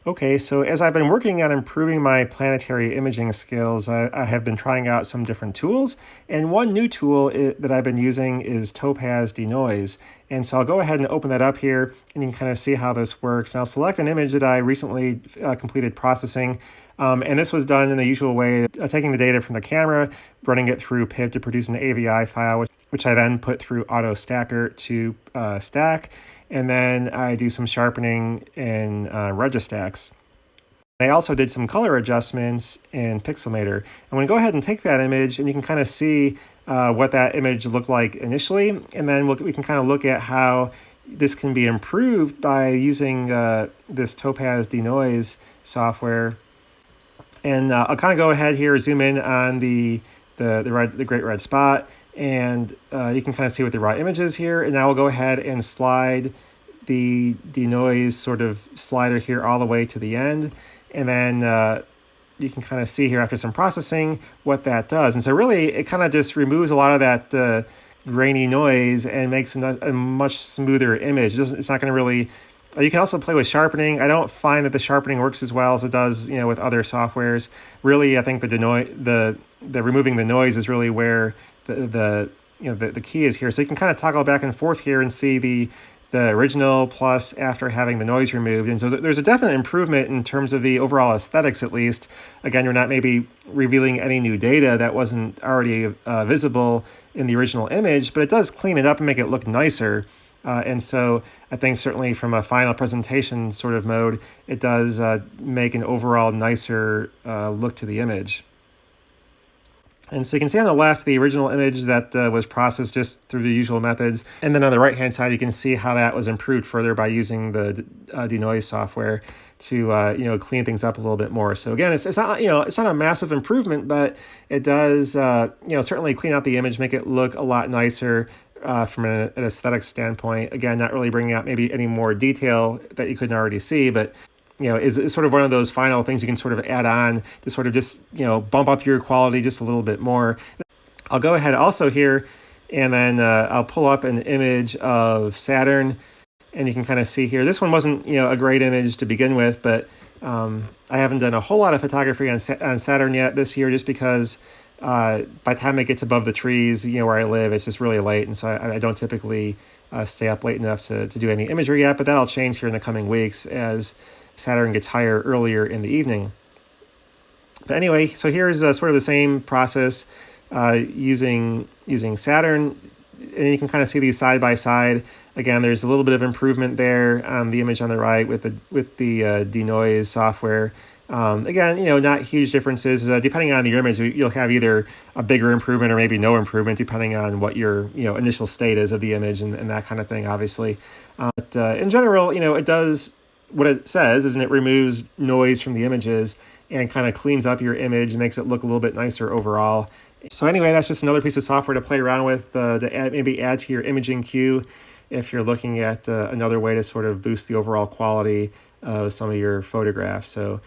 Okay, so as I've been working on improving my planetary imaging skills, I have been trying out some different tools. And one new tool that I've been using is Topaz Denoise. And so I'll go ahead and open that up here, and you can kind of see how this works. And I'll select an image that I recently completed processing. And this was done in the usual way, taking the data from the camera, running it through PIB to produce an AVI file, which I then put through Auto Stacker to stack. And then I do some sharpening in Registacks. I also did some color adjustments in Pixelmator. I'm going to go ahead and take that image, and you can kind of see what that image looked like initially, and then we can kind of look at how this can be improved by using this Topaz D Noise software. And I'll kind of go ahead here, zoom in on the great red spot, and you can kind of see what the raw image is here. And now we'll go ahead and slide the denoise sort of slider here all the way to the end. And then you can kind of see here after some processing what that does. And so really it kind of just removes a lot of that grainy noise and makes a much smoother image. It's not going to really... You can also play with sharpening. I don't find that the sharpening works as well as it does, with other softwares. Really, I think the removing the noise is really where the key is here. So you can kind of toggle back and forth here and see the original plus after having the noise removed. And so there's a definite improvement in terms of the overall aesthetics, at least. Again, you're not maybe revealing any new data that wasn't already visible in the original image, but it does clean it up and make it look nicer. And so I think certainly from a final presentation sort of mode, it does make an overall nicer look to the image. And so you can see on the left the original image that was processed just through the usual methods. And then on the right-hand side, you can see how that was improved further by using the Denoise software to clean things up a little bit more. So again, it's not it's not a massive improvement, but it does certainly clean out the image, make it look a lot nicer. From an aesthetic standpoint. Again, not really bringing out maybe any more detail that you couldn't already see, but is sort of one of those final things you can sort of add on to sort of just bump up your quality just a little bit more. I'll go ahead also here, and then I'll pull up an image of Saturn, and you can kind of see here. This one wasn't a great image to begin with, but I haven't done a whole lot of photography on Saturn yet this year, just because by the time it gets above the trees, where I live, it's just really late. And so I don't typically stay up late enough to do any imagery yet, but that'll change here in the coming weeks as Saturn gets higher earlier in the evening. But anyway, so here's sort of the same process using Saturn, and you can kind of see these side by side. Again, there's a little bit of improvement there on the image on the right with the Denoise software. Again, not huge differences. Depending on your image, you'll have either a bigger improvement or maybe no improvement, depending on what your initial state is of the image and that kind of thing, obviously. But in general, it does what it says, is it removes noise from the images and kind of cleans up your image and makes it look a little bit nicer overall. So anyway, that's just another piece of software to play around with to maybe add to your imaging queue if you're looking at another way to sort of boost the overall quality of some of your photographs. So.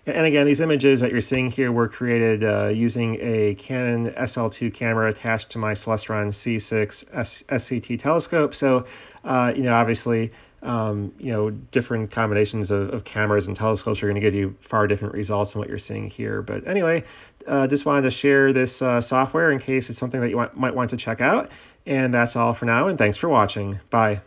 And again, these images that you're seeing here were created using a Canon SL2 camera attached to my Celestron C6 SCT telescope. So, obviously, different combinations of cameras and telescopes are going to give you far different results than what you're seeing here. But anyway, just wanted to share this software in case it's something that you might want to check out. And that's all for now, and thanks for watching. Bye.